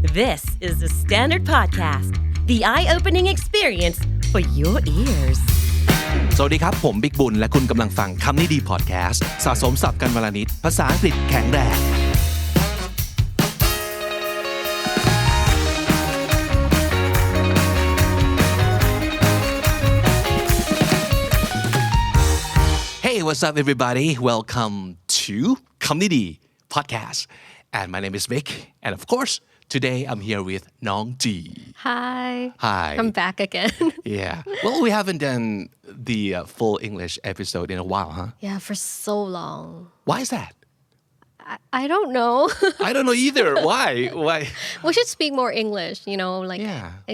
This is the Standard Podcast, the eye-opening experience for your ears. สวัสดีครับผมบิ๊กบุญและคุณกำลังฟังคำนี้ดีพอดแคสต์สะสมศัพท์กันวลนิดภาษาอังกฤษแข็งแรง Hey, what's up everybody? Welcome to คำนี้ดี podcast and my name is Vic and of course today I'm here with น้องจี Hi. I'm back again. Yeah. Well, we haven't done the full English episode in a while, huh? Yeah, for so long. Why is that? I don't know. I don't know either. Why? We should speak more English, like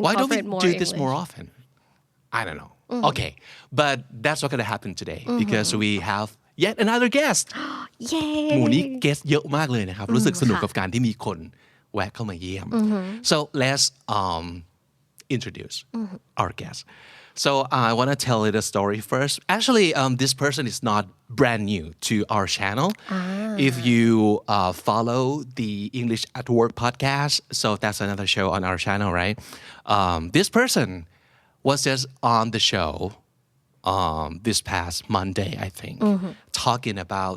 Why don't we incorporate more do English. this more often? I don't know. Okay. But that's not going to happen today because we have yet another guest. Yay. หมู่นี้ guest เยอะมากเลยนะครับ รู้สึกสนุกกับการที่มีคนแวะเข้ามาเยี่ยม So let's introduce our guest. So I want to tell you the story first. Actually, this person is not brand new to our channel. If you follow the English at Work podcast, so that's another show on our channel, right? This person was just on the show this past Monday, I think, talking about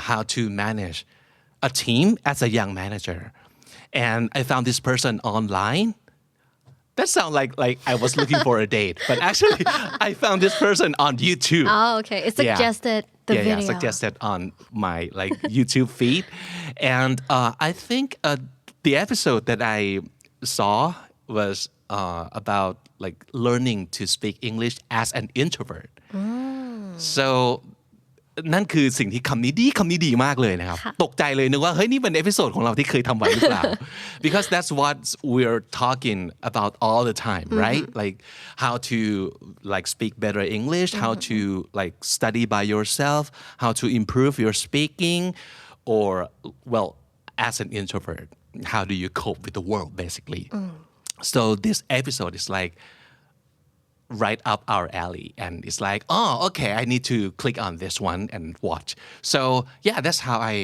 how to manage a team as a young manager. And I found this person online. That sounds like I was looking for a date, but actually I found this person on YouTube. Oh, okay. It suggested the video. Yeah, suggested on my YouTube feed. And I think the episode that I saw was about learning to speak English as an introvert. So นั่นคือสิ่งที่คำนี้ดีมากเลยนะครับตกใจเลยนึกว่าเฮ้ยนี่เป็นเอพิโซดของเราที่เคยทำไว้หรือเปล่า because that's what we're talking about all the time right like how to speak better English how to study by yourself how to improve your speaking or well as an introvert how do you cope with the world basically so this episode is right up our alley and it's okay I need to click on this one and watch so yeah that's how I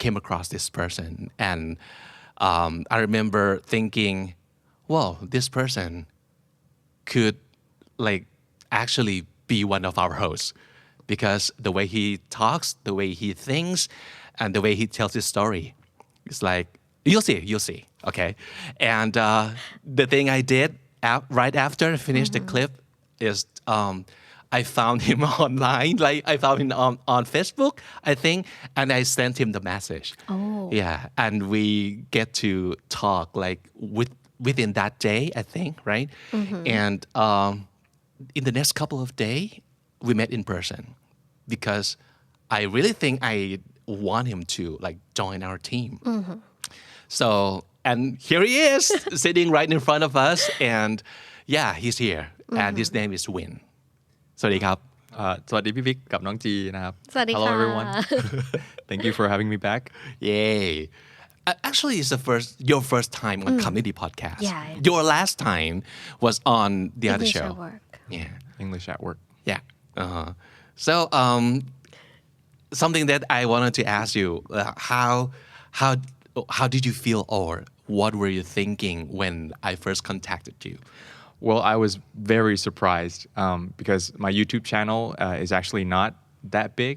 came across this person and I remember thinking well this person could actually be one of our hosts because the way he talks the way he thinks and the way he tells his story it's you'll see okay and the thing I did right after I finished the clip is I found him online I found him on Facebook I think and I sent him the message yeah and we get to talk within that day I think right and in the next couple of days we met in person because I really think I want him to join our team so and here he is sitting right in front of us and yeah he's here and his name is Win สวัสดีครับ สวัสดีพี่บิ๊กกับน้องจีนะครับ สวัสดีค่ะ Hello everyone Thank you for having me back Yay actually it's your first time on Comedy Podcast Yeah. Your last time was on the other English show at Work. Yeah English at work Yeah so something that I wanted to ask you how did you feel or what were you thinking when I first contacted you? Well I was very surprised because my YouTube channel is actually not that big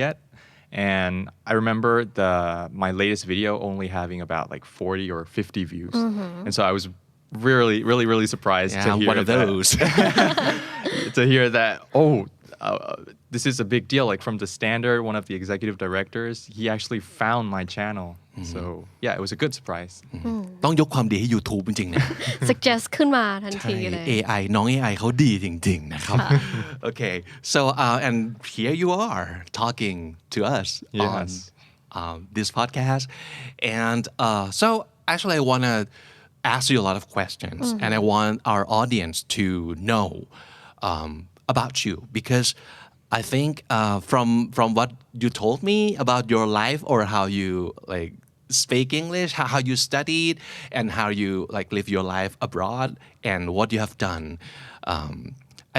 yet and I remember my latest video only having about 40 or 50 views and so I was really surprised to hear one of those to hear that this is a big deal from the Standard one of the executive directors he actually found my channel so yeah it was a good surprise ต้องยกความดีให้ YouTube จริงๆนะ suggest ขึ้นมาทันทีเลย AI น้อง AI เขาดีจริงๆนะครับ okay so and here you are talking to us on this podcast and so actually I want to ask you a lot of questions and I want our audience to know about you because I think from what you told me about your life or how you speak English how you studied and how you live your life abroad and what you have done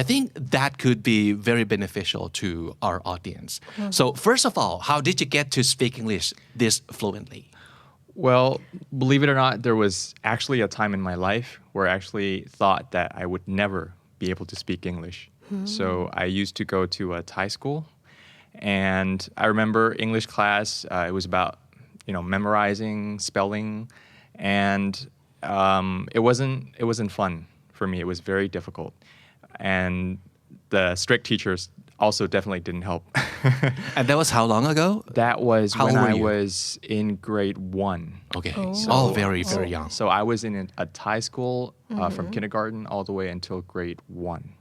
I think that could be very beneficial to our audience so first of all how did you get to speak English this fluently Well, believe it or not, there was actually a time in my life where I actually thought that I would never be able to speak English. So I used to go to a Thai school, and I remember English class. It was about memorizing, spelling, and it wasn't fun for me. It was very difficult, and the strict teachers also definitely didn't help. And that was how long ago? That was How when old were I you? was in grade 1. Okay. Oh. Very, very young. So I was in a Thai school from kindergarten all the way until grade 1.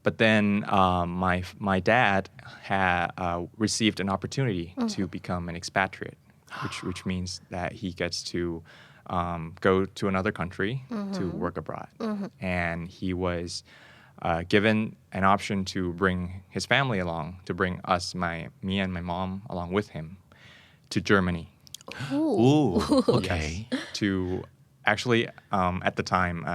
But then my dad had received an opportunity to become an expatriate, which means that he gets to go to another country to work abroad. And he was given an option to bring his family along, to bring me and my mom along with him to Germany. Ooh, okay. To actually, at the time,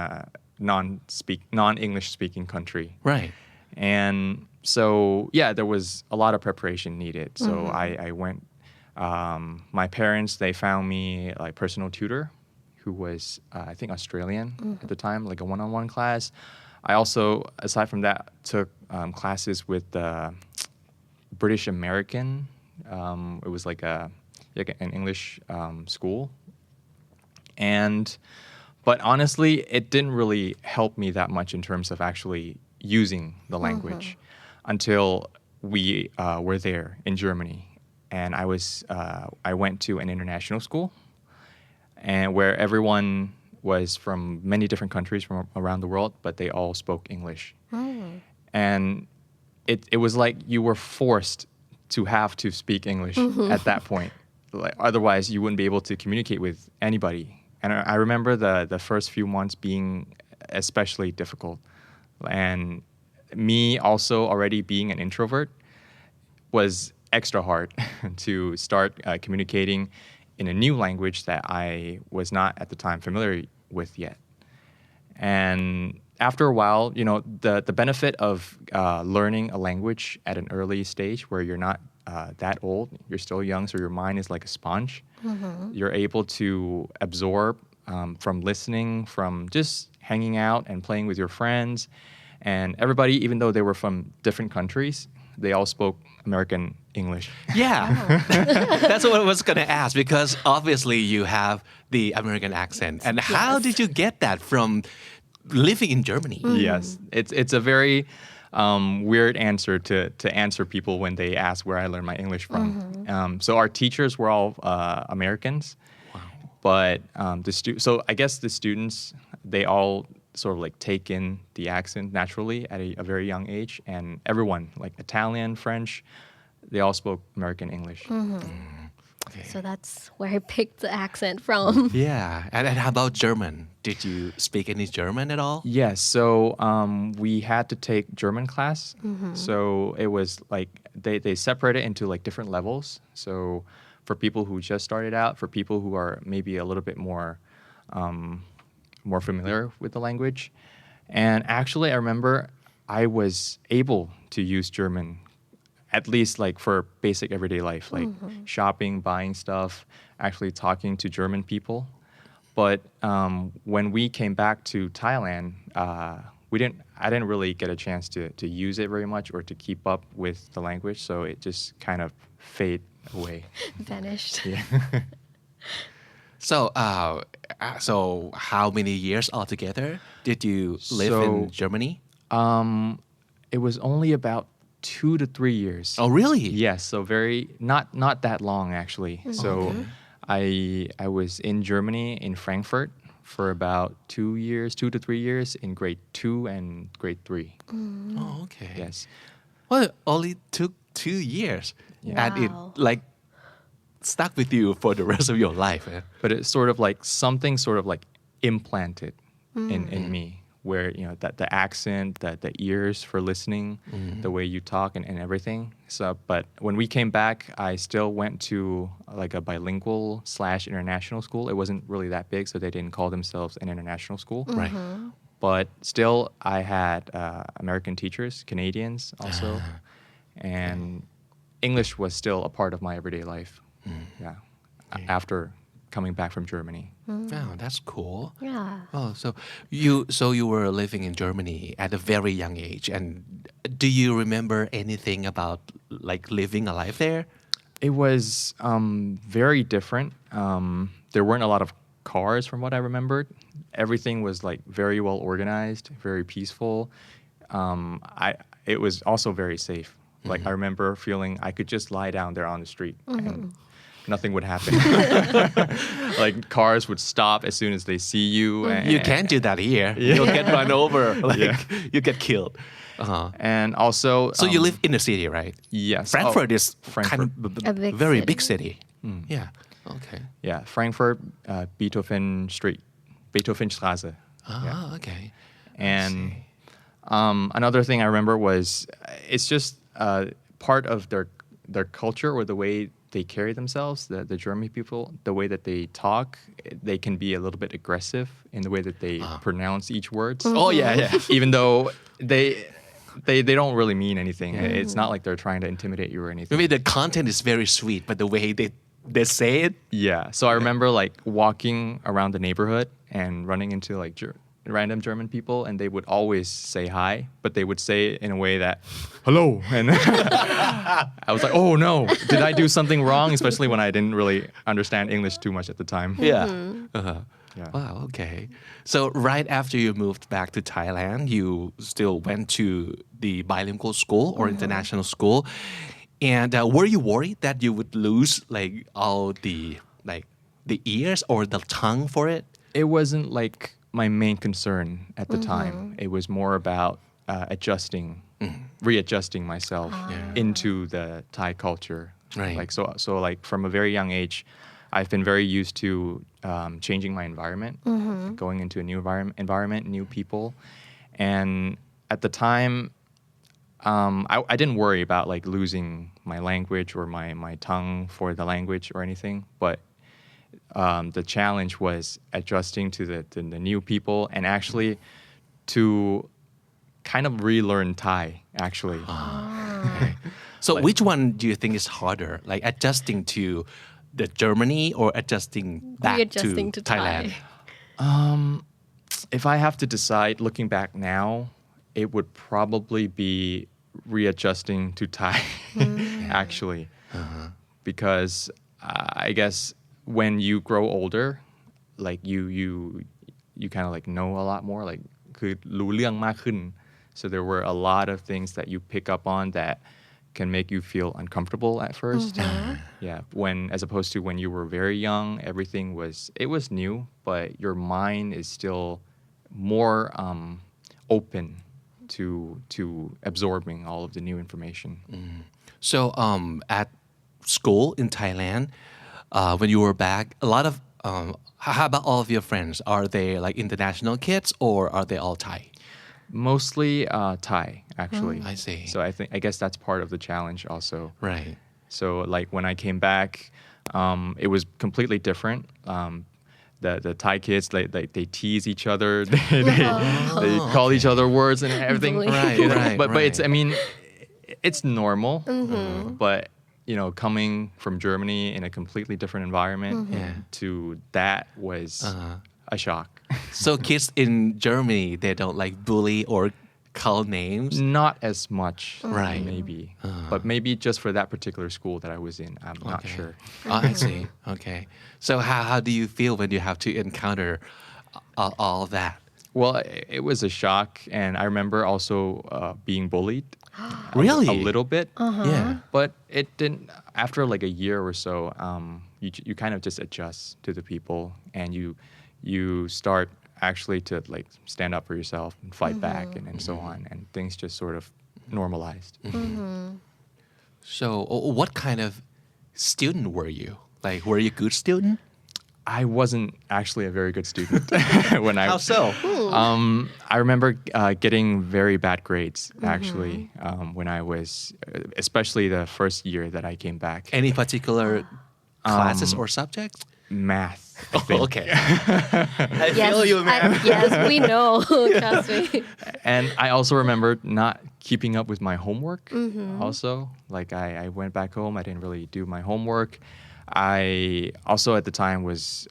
non-English speaking country. Right. And so, yeah, there was a lot of preparation needed. So I went, my parents, they found me like personal tutor who was, I think, Australian at the time, like a one-on-one class. I also, aside from that, took classes with the British American. It was like an English school. But honestly, it didn't really help me that much in terms of actually using the language until we were there in Germany. And I went to an international school, and where everyone was from many different countries from around the world, but they all spoke English. And it was like you were forced to have to speak English at that point. Like, otherwise, you wouldn't be able to communicate with anybody. And I remember the first few months being especially difficult. And me also already being an introvert was extra hard to start communicating in a new language that I was not at the time familiar with yet. And after a while, the benefit of learning a language at an early stage where you're not that old, you're still young, so your mind is like a sponge. You're able to absorb from listening, from just hanging out and playing with your friends. And everybody, even though they were from different countries, they all spoke American English. Yeah. That's what I was going to ask, because obviously you have the American accent. And how did you get that from living in Germany? Yes. It's a very weird answer to answer people when they ask where I learned my English from. So our teachers were all Americans. Wow. But so I guess the students, they all sort of like take in the accent naturally at a very young age, and everyone, like Italian, French, they all spoke American English. Okay. So that's where I picked the accent from. Yeah. And how about German? Did you speak any German at all? Yes. So we had to take German class. So it was like they separate it into like different levels. So for people who just started out, for people who are maybe a little bit more familiar with the language. And actually, I remember I was able to use German, at least like for basic everyday life, like shopping, buying stuff, actually talking to German people. But when we came back to Thailand, I didn't really get a chance to use it very much or to keep up with the language. So it just kind of faded away. Vanished. Yeah. So how many years altogether did you live in Germany? It was only about 2 to 3 years. Oh, really? Yes, so not that long actually. So I was in Germany, in Frankfurt, for about 2 to 3 years in grade 2 and grade 3. Oh, okay. Yes. Well, it only took 2 years. Yeah. And it like stuck with you for the rest of your life. But it's sort of like something sort of like implanted in me, where that the accent, the ears for listening, the way you talk and everything. So, but when we came back, I still went to like a bilingual / international school. It wasn't really that big, so they didn't call themselves an international school. Right. But still, I had American teachers, Canadians also, and English was still a part of my everyday life. Yeah, after coming back from Germany. Oh, that's cool. Yeah. Oh, so you were living in Germany at a very young age, and do you remember anything about like living a life there? It was very different. There weren't a lot of cars from what I remembered. Everything was like very well organized, very peaceful. It was also very safe. Like I remember feeling I could just lie down there on the street and nothing would happen. Like cars would stop as soon as they see you. You can't do that here. You'll get run over. You get killed. And also, So you live in the city, right? yes, Frankfurt is Frankfurt. A big very city. big city. Yeah. Okay. Yeah, Frankfurt, Beethoven Straße. Okay. And another thing I remember was it's just part of their culture or the way they carry themselves, the German people, the way that they talk, they can be a little bit aggressive in the way that they pronounce each word. Oh yeah. Even though they don't really mean anything. It's not like they're trying to intimidate you or anything. Maybe the content is very sweet, but the way they say it. Yeah. So I remember like walking around the neighborhood and running into like random German people, and they would always say hi, but they would say it in a way that, hello. And I was like, oh no, did I do something wrong? Especially when I didn't really understand English too much at the time. Yeah. Yeah. Wow. Okay. So right after you moved back to Thailand, you still went to the bilingual school or international school, and were you worried that you would lose like all the ears or the tongue for it? It wasn't like my main concern at the time. It was more about readjusting myself into the Thai culture. Right. Like so like from a very young age, I've been very used to changing my environment, going into a new environment, new people, and at the time, I didn't worry about like losing my language or my tongue for the language or anything, but the challenge was adjusting to the new people and actually to kind of relearn Thai, actually. Okay. So which one do you think is harder, like adjusting to the Germany or adjusting back Readjusting to to Thailand? Thai. If I have to decide, looking back now, it would probably be readjusting to Thai, actually, because I guess when you grow older, like you kind of like know a lot more, like คือรู้เรื่องมากขึ้น so there were a lot of things that you pick up on that can make you feel uncomfortable at first. Yeah, as opposed to when you were very young, everything was new, but your mind is still more open to absorbing all of the new information. So at school in Thailand, when you were back, a lot of how about all of your friends? Are they like international kids or are they all Thai? Mostly Thai, actually. I see. So I guess that's part of the challenge also. Right. So like when I came back, it was completely different. The Thai kids, they tease each other, they call each other words and everything. Right. But it's, I mean, it's normal. But you know, coming from Germany in a completely different environment to that was a shock. So kids in Germany, they don't like bully or call names? Not as much, Right. maybe. But maybe just for that particular school that I was in, I'm not sure. Oh, I see. Okay. So how do you feel when you have to encounter all of that? Well, it was a shock, and I remember also being bullied. Really? A little bit. Yeah. But it didn't. After like a year or so, you kind of just adjust to the people, and you start actually to like stand up for yourself and fight back and so on, and things just sort of normalized. So what kind of student were you? Like, were you a good student? I wasn't actually a very good student when How so? I remember getting very bad grades actually when I was, especially the first year that I came back. Any particular classes or subjects? Math. I think. Okay. I Yes, feel you, man. yes, we know. Trust me. And I also remember not keeping up with my homework also. Like I went back home, I didn't really do my homework. I also at the time was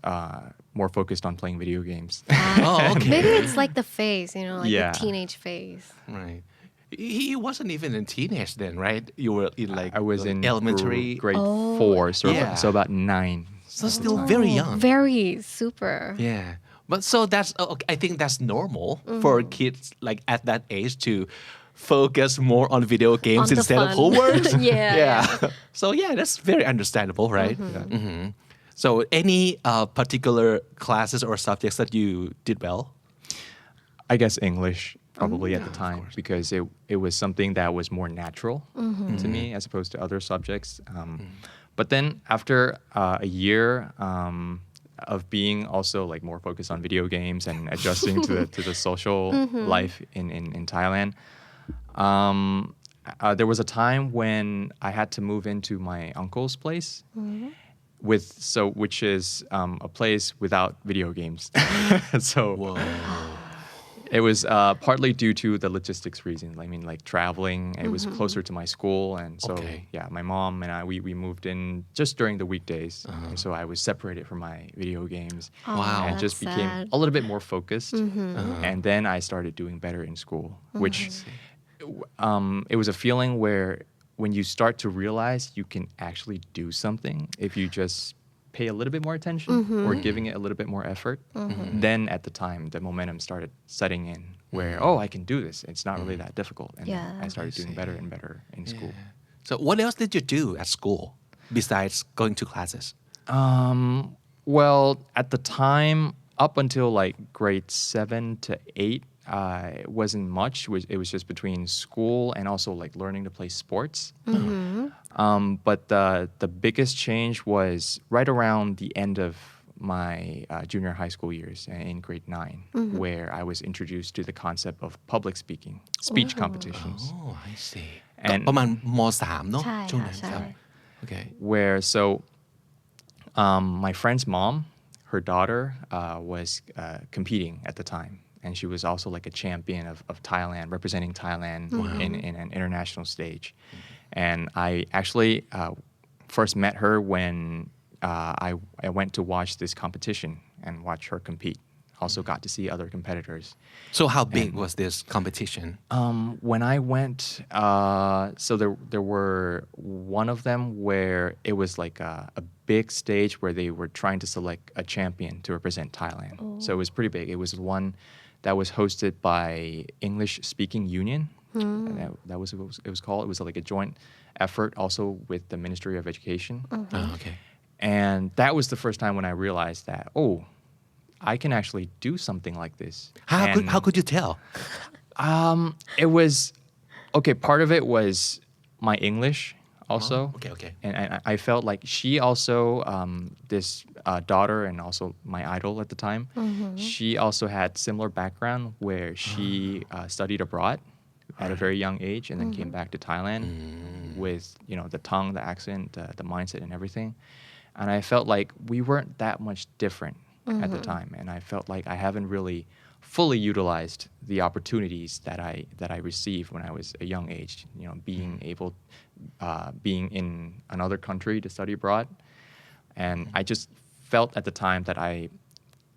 more focused on playing video games. Oh, okay. Maybe it's like the phase, like Yeah. the teenage phase. Right. He wasn't even in teenage then, right? You were in like I was in elementary. grade 4, so, Yeah. so about 9. So still very young. Very super. Yeah. But so that's I think that's normal for kids like at that age to focus more on video games On the instead of fun. homework. Yeah. So yeah, that's very understandable, right? Mhm. So any particular classes or subjects that you did well? I guess English probably at the time because it was something that was more natural to me as opposed to other subjects. But then after a year of being also like more focused on video games and adjusting to the social life in Thailand, there was a time when I had to move into my uncle's place. Which is a place without video games. So it was partly due to the logistics reasons. I mean, like traveling, it was closer to my school. And so, yeah, my mom and I, we moved in just during the weekdays. And so I was separated from my video games. Wow. And just that's became sad. a little bit more focused. And then I started doing better in school, which it was a feeling where when you start to realize you can actually do something if you just pay a little bit more attention or giving it a little bit more effort, then at the time the momentum started setting in where, I can do this. It's not really that difficult. And Yeah. I started doing better and better in school. So what else did you do at school besides going to classes? Well, at the time, up until like grade 7 to 8, it wasn't much. It was just between school and also like learning to play sports. But the biggest change was right around the end of my junior high school years in grade 9, where I was introduced to the concept of public speaking, speech competitions. Oh, I see. And ประมาณม.3 เนอะ ใช่ ช่วงนั้น ค่ะ ครับ ใช่ Okay. Where my friend's mom, her daughter was competing at the time. And she was also like a champion of Thailand, representing Thailand in an international stage. And I actually first met her when I went to watch this competition and watch her compete. Also got to see other competitors. So how big was this competition? When I went, so there were one of them where it was like a big stage where they were trying to select a champion to represent Thailand. So it was pretty big. It was one that was hosted by English Speaking Union. That was what it was called. It was like a joint effort also with the Ministry of Education. Oh, okay. And that was the first time when I realized that, I can actually do something like this. How could you tell? It was, part of it was my English also. Okay. And I felt like she also, this daughter and also my idol at the time, she also had similar background where she studied abroad at a very young age and then came back to Thailand with, the tongue, the accent, the mindset and everything. And I felt like we weren't that much different at the time. And I felt like I haven't really fully utilized the opportunities that I received when I was a young age, being in another country to study abroad. And I just felt at the time that I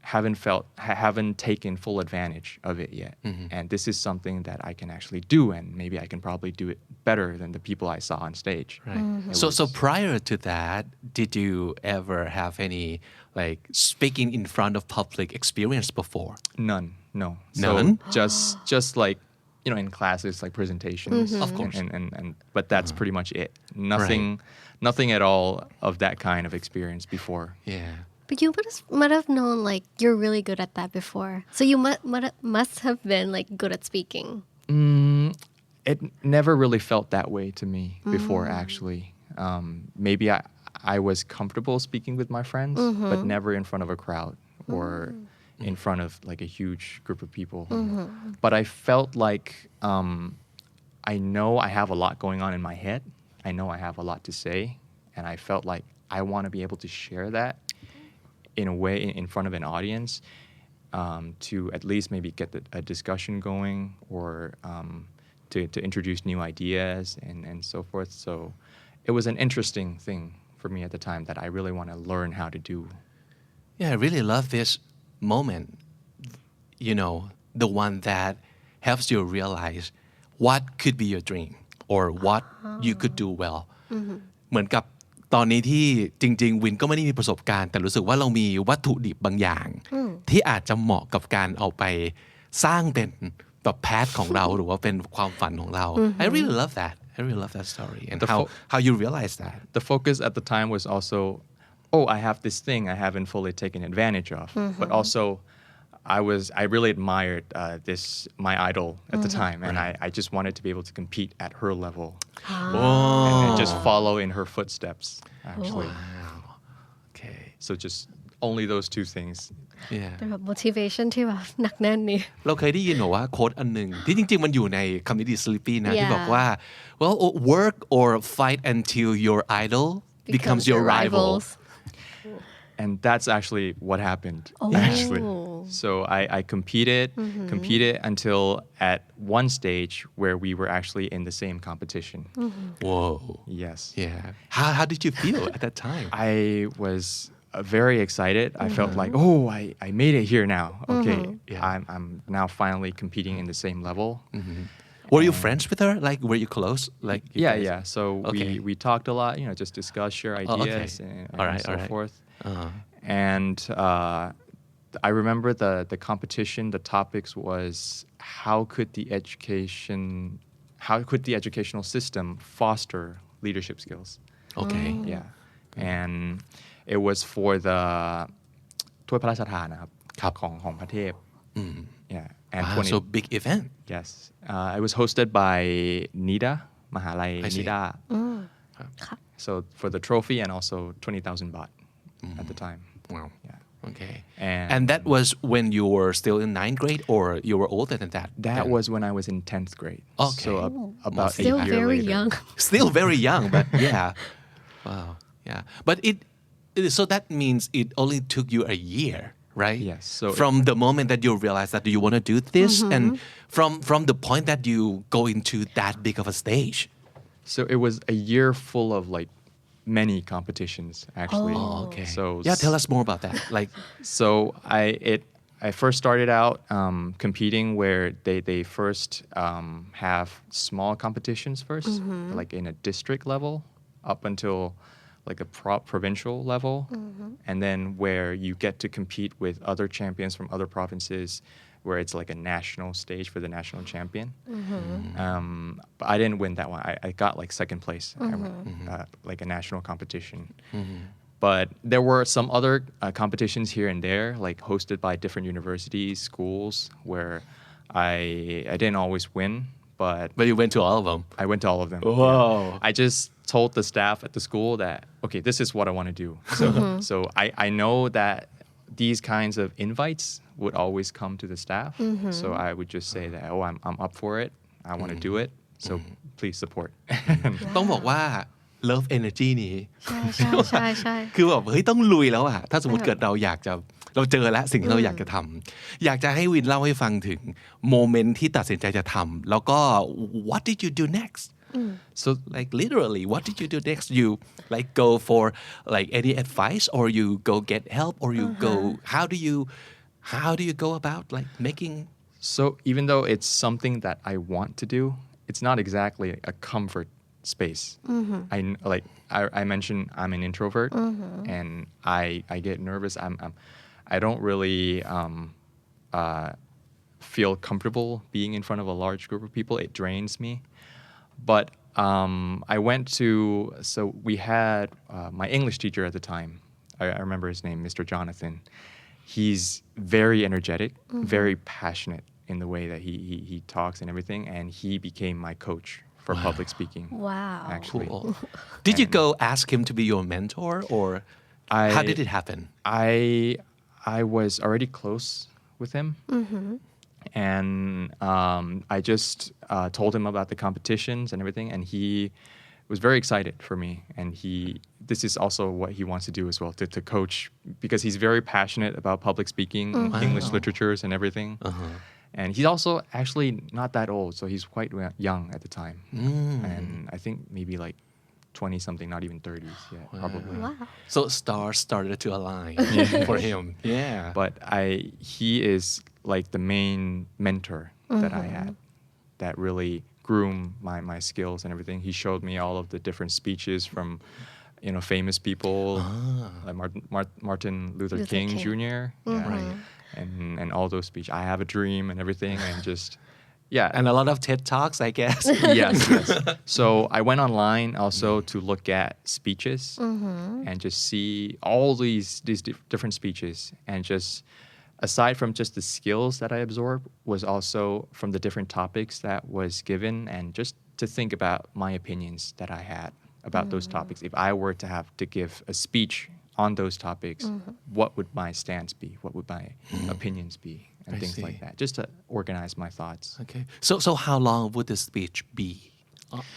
haven't taken full advantage of it yet. And this is something that I can actually do, and maybe I can probably do it better than the people I saw on stage. Right. So prior to that, did you ever have any like speaking in front of public experience before? None, no. None? So just like, in classes, like presentations. Of course. And but that's pretty much it. Nothing at all of that kind of experience before. Yeah. But you might have known like you're really good at that before. So you must have been like good at speaking. It never really felt that way to me before, actually. Maybe I was comfortable speaking with my friends, but never in front of a crowd or in front of like a huge group of people. But I felt like I know I have a lot going on in my head. I know I have a lot to say. And I felt like I want to be able to share that in a way in front of an audience to at least maybe get a discussion going or to introduce new ideas and so forth. So it was an interesting thing for me at the time that I really want to learn how to do. Yeah, I really love this moment, the one that helps you realize what could be your dream or what you could do well. เหมือนกับตอนนี้ที่จริงๆวินก็ไม่ได้มีประสบการณ์แต่รู้สึกว่าเรามีวัตถุดิบบางอย่างที่อาจจะเหมาะกับการเอาไปสร้างเป็นแบบแพทของเราหรือว่าเป็นความฝันของเรา I really love that. I really love that story and how you realize that. The focus at the time was also, I have this thing I haven't fully taken advantage of, but also I really admired my idol at the time, and I just wanted to be able to compete at her level and just follow in her footsteps. Actually, okay. So just only those two things. Yeah. เป็นแบบ motivation ที่แบบหนักแน่นนี่ เราเคยได้ยินบอกว่าโค้ดอันหนึ่งที่จริงๆมันอยู่ใน community sleepy นะที่บอกว่า well work or fight until your idol becomes your rival. And that's actually what happened. Actually, so I competed until at one stage where we were actually in the same competition. Whoa. Yes. Yeah. How did you feel at that time? I was very excited. I felt like, I made it here now. Okay, I'm now finally competing in the same level. Were you friends with her? Like, were you close? Like, Yeah. So we talked a lot. Just discuss, share ideas, and so forth. And I remember the competition. The topics was how could the educational system foster leadership skills? Okay. Yeah, and it was for the ถ้วยพระราชทานนะครับของประเทศ Yeah, and so big event. Yes, it was hosted by NIDA มหาลัย NIDA. So for the trophy and also 20,000 baht at the time. Wow. Yeah. Okay. And that was when you were still in 9th grade or you were older than that? That was when I was in 10th grade. Okay. So about still a year very later. young. Still very young, but yeah. Wow. Yeah. But so that means it only took you a year, right? Yes. So from the moment that you realize that you want to do this and from the point that you go into that big of a stage. So it was a year full of like many competitions actually. Okay. So tell us more about that. Like, so I first started out competing where they first have small competitions first, like in a district level up until like a provincial level, and then where you get to compete with other champions from other provinces, where it's like a national stage for the national champion. But I didn't win that one. I got like second place, like a national competition. But there were some other competitions here and there, like hosted by different universities, schools, where I didn't always win. But you went to all of them. I went to all of them. Whoa. Yeah. I just told the staff at the school that, okay, this is what I want to do. So I know that these kinds of invites would always come to the staff. So I would just say that, I'm up for it. I want to do it. So please support. ต้องบอกว่า love energy นี้ ใช่ คือแบบเฮ้ยต้องลุยแล้วอะถ้าสมมติเกิดเราเจอแล้วสิ่งที่เราอยากจะทำอยากจะให้วินเล่าให้ฟังถึงโมเมนต์ที่ตัดสินใจจะทำแล้วก็ what did you do next so like literally what did you do next you like go for like any advice or you go get help or you go how do you go about like making so even though it's something that I want to do it's not exactly a comfort space. I mentioned I'm an introvert and I get nervous. I don't really feel comfortable being in front of a large group of people. It drains me. But I went to, so we had my English teacher at the time. I remember his name, Mr. Jonathan. He's very energetic, very passionate in the way that he talks and everything. And he became my coach for public speaking. Wow. Actually. Cool. Did you go ask him to be your mentor or how did it happen? I was already close with him. And I just told him about the competitions and everything. And he was very excited for me. And this is also what he wants to do as well, to coach, because he's very passionate about public speaking, English literatures and everything. And he's also actually not that old, so he's quite young at the time. And I think maybe like 20 something, not even 30s yet, probably. Wow. So stars started to align for him. Yeah. But he is like the main mentor that I had that really groomed my skills and everything. He showed me all of the different speeches from, famous people like Martin Luther King Jr. Yeah. Right. And all those speeches. I have a dream and everything, and just yeah. And a lot of TED Talks, I guess. yes. So I went online also to look at speeches and just see all these different speeches, and just aside from just the skills that I absorbed was also from the different topics that was given, and just to think about my opinions that I had about those topics. If I were to have to give a speech on those topics, what would my stance be? What would my opinions be? And things like that, just to organize my thoughts. Okay. So how long would the speech be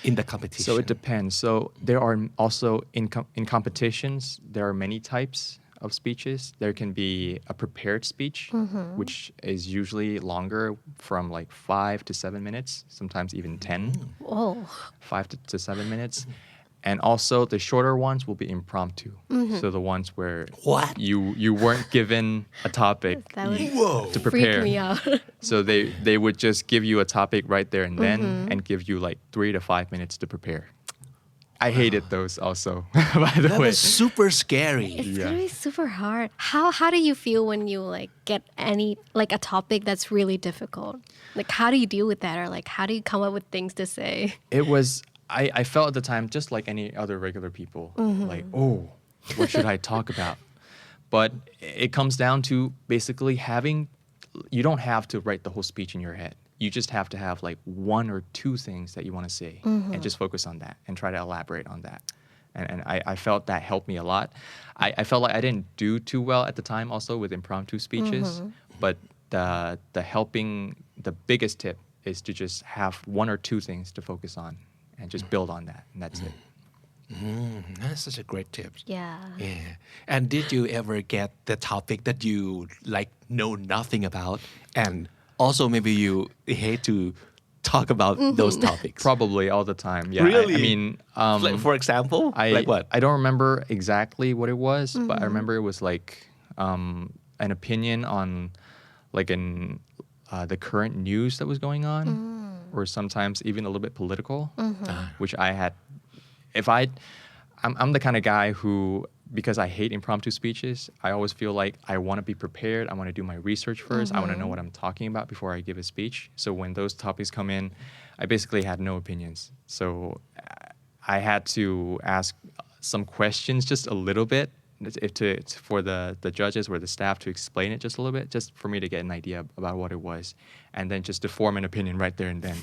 in the competition? So it depends. So there are also in competitions, there are many types of speeches. There can be a prepared speech, which is usually longer, from like 5 to 7 minutes, sometimes even 10. Oh. 5 to 7 minutes. And also the shorter ones will be impromptu. So the ones where you weren't given a topic That would to prepare. freak me out. So they would just give you a topic right there and then and give you like 3 to 5 minutes to prepare. I hated those also, by the That way. was super scary. It's gonna be super hard. How do you feel when you like get a topic that's really difficult? Like, how do you deal with that, or like how do you come up with things to say? It was, I felt at the time just like any other regular people, like, oh, what should I talk about? But it comes down to basically you don't have to write the whole speech in your head. You just have to have like 1 or 2 things that you want to say and just focus on that and try to elaborate on that. And I felt that helped me a lot. I felt like I didn't do too well at the time also with impromptu speeches, but the biggest tip is to just have 1 or 2 things to focus on and just build on that, and that's it. That's such a great tip. Yeah. Yeah. And did you ever get the topic that you like know nothing about, and also maybe you hate to talk about those topics? Probably all the time. Yeah. Really? I mean, like for example, like what? I don't remember exactly what it was, but I remember it was like an opinion on like the current news that was going on, or sometimes even a little bit political, which I had. I'm the kind of guy who, because I hate impromptu speeches, I always feel like I want to be prepared. I want to do my research first. I want to know what I'm talking about before I give a speech. So when those topics come in, I basically had no opinions. So I had to ask some questions just a little bit for the judges or the staff to explain it just a little bit, just for me to get an idea about what it was, and then just to form an opinion right there and then.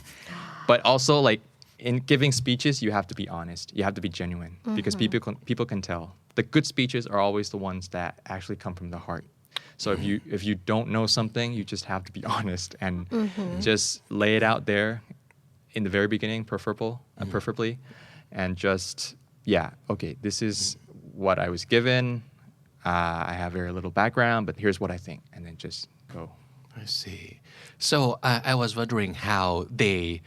But also, like, in giving speeches, you have to be honest. You have to be genuine, because people can tell. The good speeches are always the ones that actually come from the heart. So if you don't know something, you just have to be honest and just lay it out there in the very beginning, preferably, and just, okay, this is what I was given. I have very little background, but here's what I think, and then just go. I see. So I was wondering how they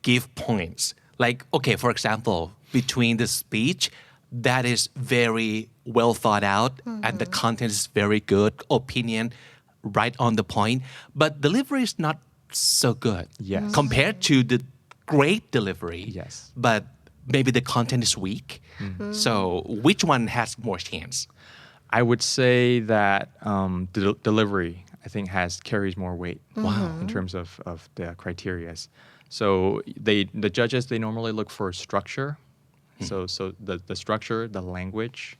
give points. Like, okay, for example, between the speech that is very well thought out and the content is very good, opinion right on the point, but delivery is not so good. Yes. Compared to the great delivery. Yes. But maybe the content is weak. So which one has more chance? I would say that the delivery, I think, carries more weight. Wow. In terms of the criterias. So the judges, they normally look for structure. So the structure, the language,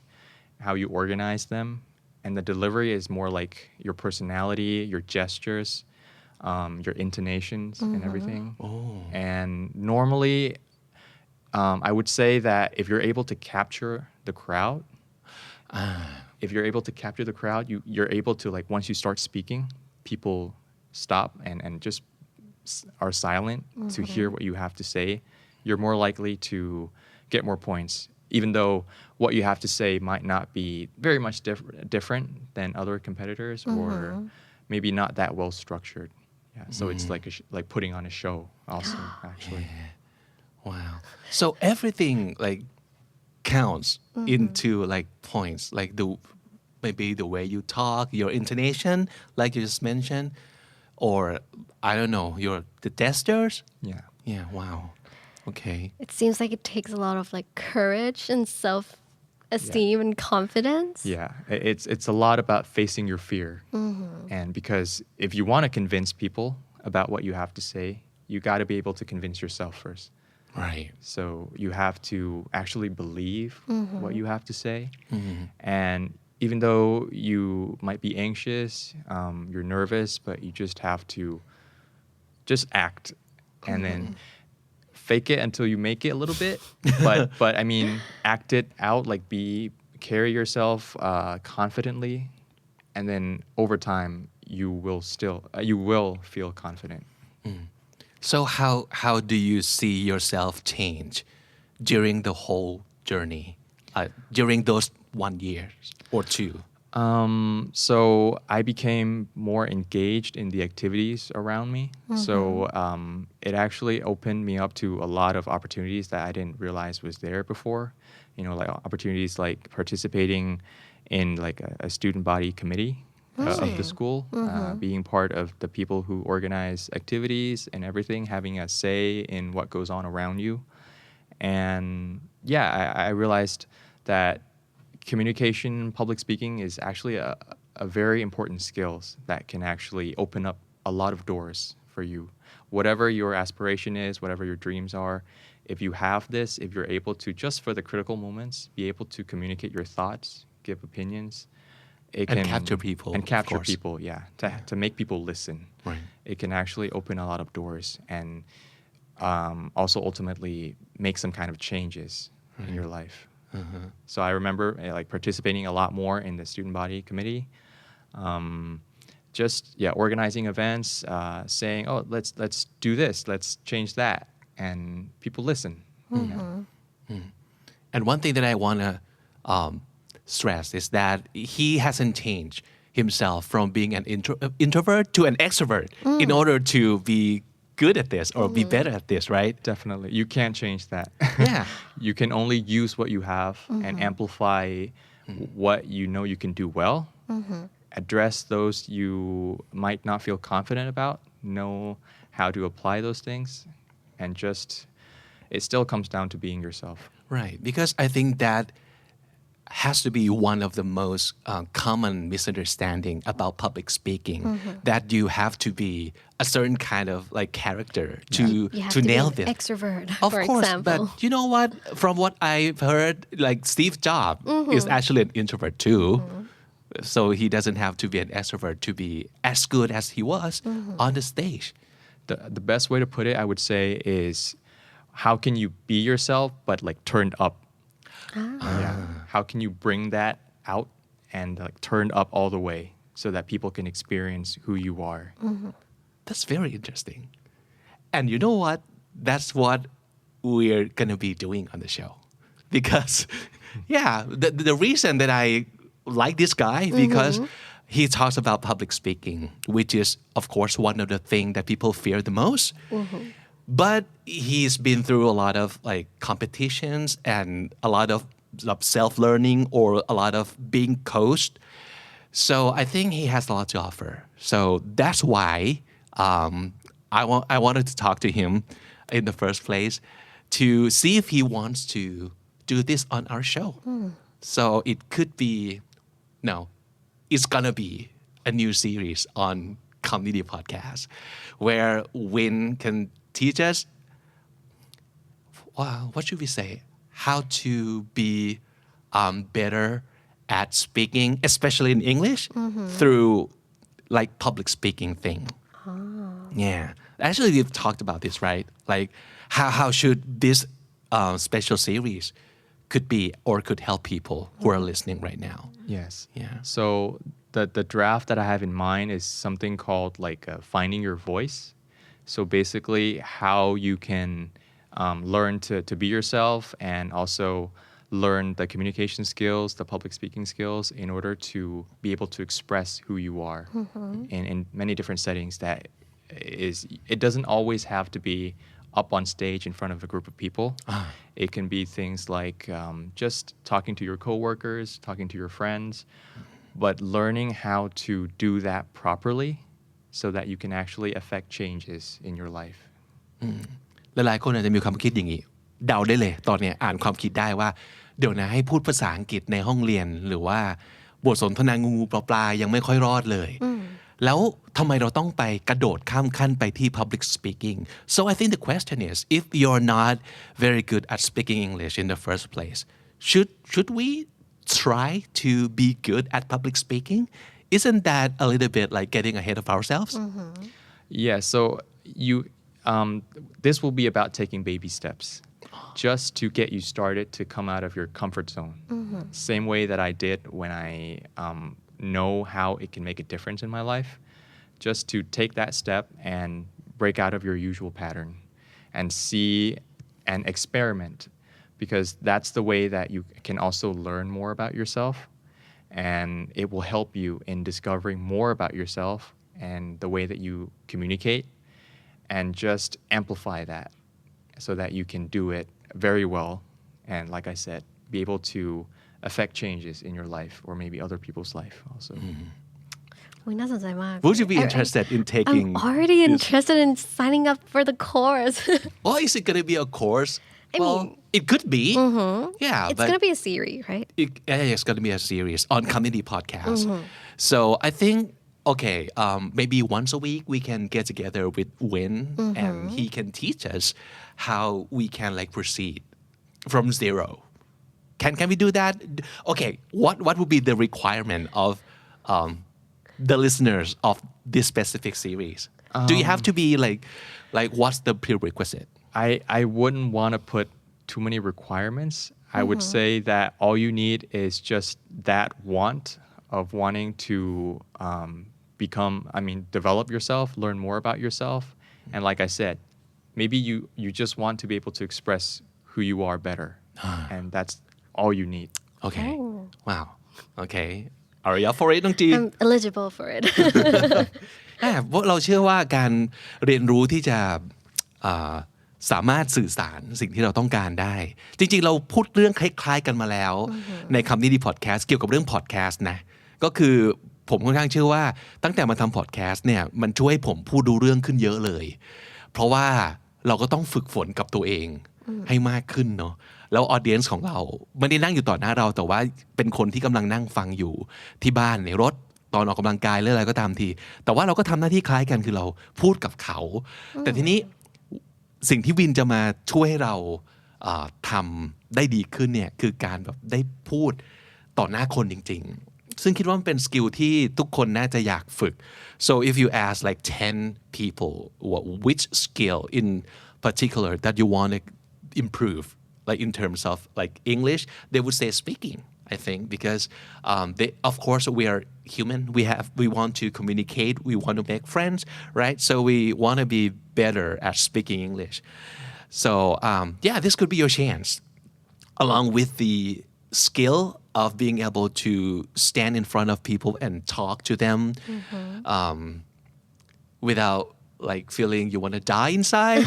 how you organize them, and the delivery is more like your personality, your gestures, your intonations, and everything. Oh. And normally, I would say that if you're able to capture the crowd, you're able to, like, once you start speaking, people stop and just are silent to hear what you have to say. You're more likely to get more points, even though what you have to say might not be very much different than other competitors, or maybe not that well structured. Yeah, so it's like like putting on a show also, actually. Wow. So everything like counts into like points, like maybe the way you talk, your intonation, like you just mentioned, or I don't know, the gestures. Yeah. Yeah. Wow. Okay. It seems like it takes a lot of like courage and self-esteem and confidence. Yeah, it's a lot about facing your fear. And because if you want to convince people about what you have to say, you got to be able to convince yourself first. Right. So you have to actually believe what you have to say. And even though you might be anxious, you're nervous, but you just have to just act and then fake it until you make it a little bit. But I mean, act it out, like carry yourself confidently. And then over time, you will feel confident. So how do you see yourself change during the whole journey, during those 1 year or 2? So I became more engaged in the activities around me. So it actually opened me up to a lot of opportunities that I didn't realize was there before. You know, like opportunities like participating in like a student body committee of the school, being part of the people who organize activities and everything, having a say in what goes on around you. And yeah, I realized that communication, public speaking is actually a very important skills that can actually open up a lot of doors for you. Whatever your aspiration is, whatever your dreams are, if you have this, if you're able to, just for the critical moments, be able to communicate your thoughts, give opinions, it And can capture people, and of capture course. people, to make people listen. Right. It can actually open a lot of doors and also ultimately make some kind of changes in your life. So I remember like participating a lot more in the student body committee, organizing events, saying, "Oh, let's do this, let's change that," and people listen. And one thing that I want to stress is that he hasn't changed himself from being an introvert to an extrovert in order to be good at this or be better at this, right? Definitely, you can't change that. Yeah. You can only use what you have and amplify what you know you can do well. Address those you might not feel confident about. Know how to apply those things, and it still comes down to being yourself. Right, because I think that has to be one of the most common misunderstanding about public speaking, that you have to be a certain kind of like character You have to be nail an this. extrovert, Of for course, example. but you know what? From what I've heard, like Steve Jobs is actually an introvert too. So he doesn't have to be an extrovert to be as good as he was on the stage. The best way to put it, I would say, is how can you be yourself but like turned up? How can you bring that out and like turned up all the way so that people can experience who you are? That's very interesting. And you know what? That's what we're going to be doing on the show. Because, the reason that I like this guy, because he talks about public speaking, which is, of course, one of the things that people fear the most. But he's been through a lot of like competitions and a lot of self-learning or a lot of being coached. So I think he has a lot to offer. So that's why I wanted to talk to him in the first place to see if he wants to do this on our show. So it could be, it's gonna be a new series on Community Podcast where Win can teach us, what should we say, how to be better at speaking, especially in English, through like public speaking thing. Yeah. Actually, we've talked about this, right? Like how should this special series could be or could help people who are listening right now. Yes. Yeah. So the draft that I have in mind is something called like finding your voice. So basically how you can learn to be yourself and also learn the communication skills, the public speaking skills in order to be able to express who you are in many different settings. It doesn't always have to be up on stage in front of a group of people. It can be things like just talking to your coworkers, talking to your friends, but learning how to do that properly so that you can actually affect changes in your life. หลายๆคนอาจจะมีความคิดอย่างนี้เดาได้เลยตอนเนี้ยอ่านความคิดได้ว่าเดี๋ยวนะให้พูดภาษาอังกฤษในห้องเรียนหรือว่าบทสนทนางูปลาๆยังไม่ค่อยรอดเลยแล้วทำไมเราต้องไปกระโดดข้ามขั้นไปที่ public speaking so I think the question is if you're not very good at speaking English in the first place should we try to be good at public speaking isn't that a little bit like getting ahead of ourselves Yeah, so you this will be about taking baby steps just to get you started to come out of your comfort zone. Same way that I did when I know how it can make a difference in my life. Just to take that step and break out of your usual pattern and see and experiment because that's the way that you can also learn more about yourself and it will help you in discovering more about yourself and the way that you communicate and just amplify that so that you can do it very well and like I said be able to affect changes in your life or maybe other people's life also น่าสนใจมาก Would you be interested in taking I'm already interested in signing up for the course Oh is it going to be a course Well it could be Yeah it's but gonna be a series right it's going to be a series on community podcast so I think okay maybe once a week we can get together with Win and he can teach us how we can like proceed from zero can we do that okay what would be the requirement of the listeners of this specific series do you have to be like what's the prerequisite I wouldn't want to put too many requirements I would say that all you need is just that want of wanting to develop yourself learn more about yourself and like I said maybe you just want to be able to express who you are better and that's all you need okay wow okay are you up for it น้องจี I'm eligible for it เราเชื่อว่าการเรียนรู้ที่จะสามารถสื่อสารสิ่งที่เราต้องการได้จริงๆเราพูดเรื่องคล้ายๆกันมาแล้วในคำนี้ดีพอดแคสต์เกี่ยวกับเรื่องพอดแคสต์นะก็คือผมค่อนข้างเชื่อว่าตั้งแต่มาทำพอดแคสต์เนี่ยมันช่วยผมพูดรู้เรื่องขึ้นเยอะเลยเพราะว่าเราก็ต้องฝึกฝนกับตัวเองให้มากขึ้นเนาะแล้วออเดียนส์ของเราไม่ได้นั่งอยู่ต่อหน้าเราแต่ว่าเป็นคนที่กำลังนั่งฟังอยู่ที่บ้านในรถตอนออกกำลังกายหรืออะไรก็ตามทีแต่ว่าเราก็ทำหน้าที่คล้ายกันคือเราพูดกับเขาแต่ทีนี้สิ่งที่วินจะมาช่วยให้เราทำได้ดีขึ้นเนี่ยคือการแบบได้พูดต่อหน้าคนจริงๆซึ่งคิดว่ามันเป็นสกิลที่ทุกคนน่าจะอยากฝึก so if you ask like 10 people which skill in particular that you want to improve like in terms of like English they would say speaking I think because of course we are human we want to communicate we want to make friends right so we want to be better at speaking English so yeah this could be your chance along with the skill of being able to stand in front of people and talk to them without like feeling you want to die inside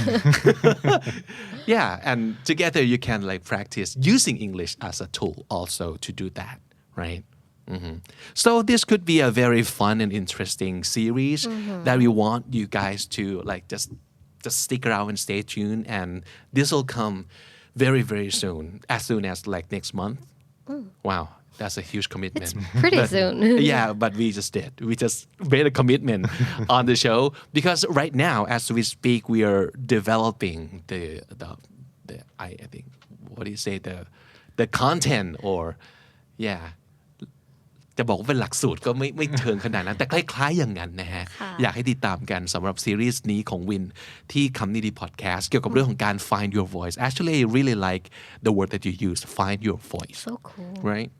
yeah and together you can like practice using English as a tool also to do that right so this could be a very fun and interesting series that we want you guys to like just stick around and stay tuned and this will come very very soon as like next month wow that's a huge commitment pretty soon yeah but we just made a commitment on the show because right now as we speak we are developing the I think what do you say the content or yeah จะบอกว่าเป็นหลักสูตรก็ไม่เชิงขนาดนั้นแต่คล้ายๆอย่างนั้นนะฮะอยากให้ติดตามกันสำหรับซีรีส์นี้ของวินที่คำนี้ดีพอดแคสต์เกี่ยวกับเรื่องของการ find your voice actually I really like the word that you use find your voice so cool right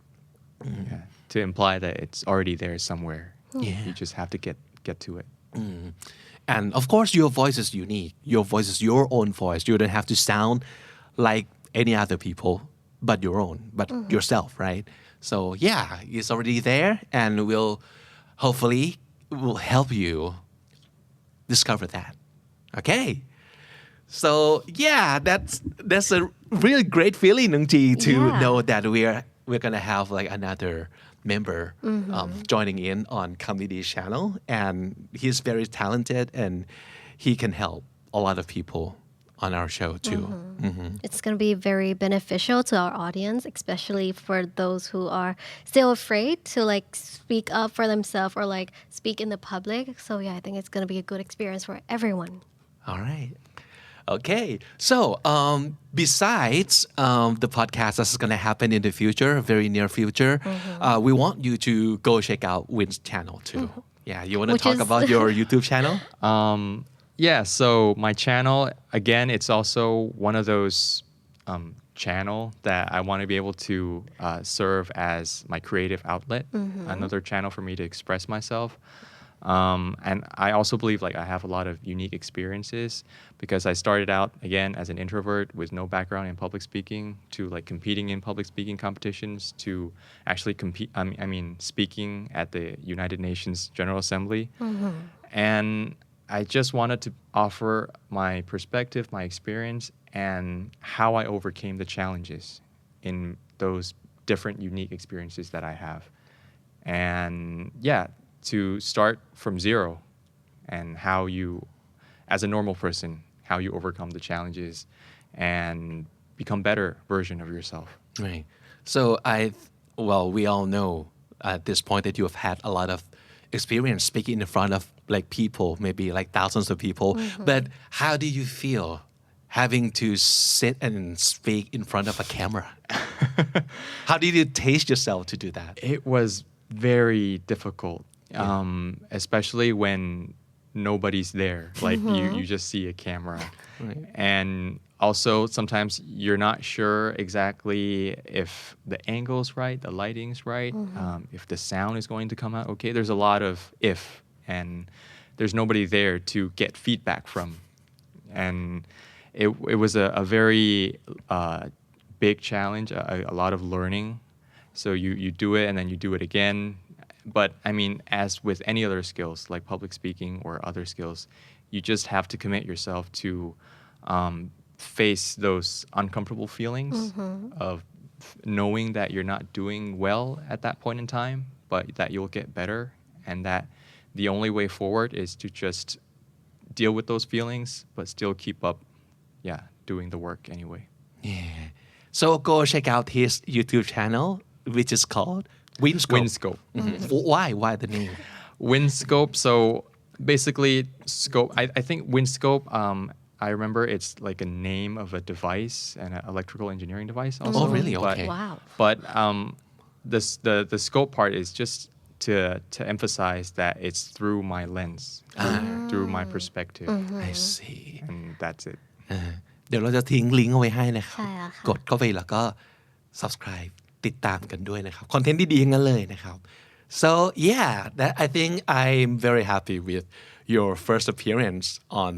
yeah, to imply that it's already there somewhere yeah you just have to get to it and of course your voice is unique your voice is your own voice you don't have to sound like any other people but your own but yourself right so yeah it's already there and will help you discover that okay So yeah, that's a really great feeling, Nung Ji, to Yeah. know that we're gonna have like another member joining in on Comedy channel, and he's very talented and he can help a lot of people on our show too. It's going to be very beneficial to our audience, especially for those who are still afraid to like speak up for themselves or like speak in the public. So yeah, I think it's going to be a good experience for everyone. All right. Okay. So besides the podcast that's going to happen in the future, very near future, we want you to go check out Win's channel too. Yeah. You want to Which talk is- about your YouTube channel? Yeah, so my channel, again, it's also one of those channel that I want to be able to serve as my creative outlet, another channel for me to express myself. And I also believe like I have a lot of unique experiences because I started out again as an introvert with no background in public speaking to like competing in public speaking competitions to actually speaking at the United Nations General Assembly. And I just wanted to offer my perspective, my experience, and how I overcame the challenges in those different unique experiences that I have. And yeah, to start from zero and how you, as a normal person, how you overcome the challenges and become better version of yourself. Right. So we all know at this point that you have had a lot of experience speaking in front of like people, maybe like thousands of people. But how do you feel having to sit and speak in front of a camera? How did you taste yourself to do that? It was very difficult, especially when nobody's there. Like you just see a camera. Right. And also sometimes you're not sure exactly if the angle's right, the lighting's right, if the sound is going to come out okay. There's a lot of if, and there's nobody there to get feedback from. And it was a very big challenge, a lot of learning. So you do it and then you do it again. But I mean, as with any other skills like public speaking or other skills, you just have to commit yourself to face those uncomfortable feelings of knowing that you're not doing well at that point in time, but that you'll get better, and that the only way forward is to just deal with those feelings, but still keep up, doing the work anyway. Yeah. So go check out his YouTube channel, which is called Winscope. Winscope. Why the name? Winscope. So basically, scope. I think Winscope. I remember it's like a name of a device, an electrical engineering device. Also. Oh, really? But, Okay. Wow. But the scope part is just to emphasize that it's through my lens, through my perspective, I see. and that's it. เดี๋ยวเราจะทิ้งลิงก์เอาไว้ให้นะครับ ใช่แล้วค่ะ กดเข้าไปแล้วก็ subscribe ติดตามกันด้วยนะครับคอนเทนต์ดีๆทั้งนั้นเลยนะครับ so yeah I think I'm very happy with your first appearance on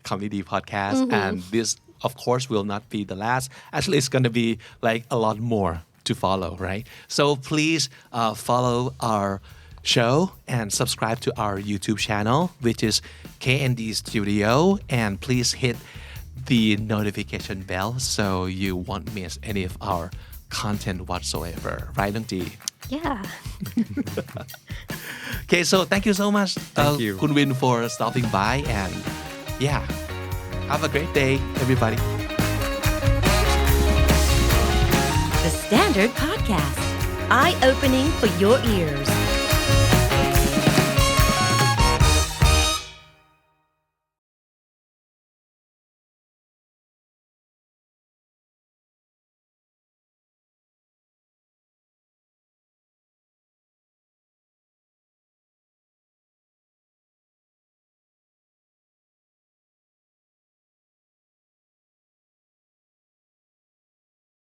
Comedy Podcast and this of course will not be the last. Actually it's going to be like a lot more to follow, right? So please follow our show and subscribe to our YouTube channel, which is KND Studio, and please hit the notification bell so you won't miss any of our content whatsoever, right, Nung Ji? Yeah. Okay, so thank you so much, Thank you. Kun Win, for stopping by, and yeah, have a great day, everybody. The Standard Podcast, eye-opening for your ears.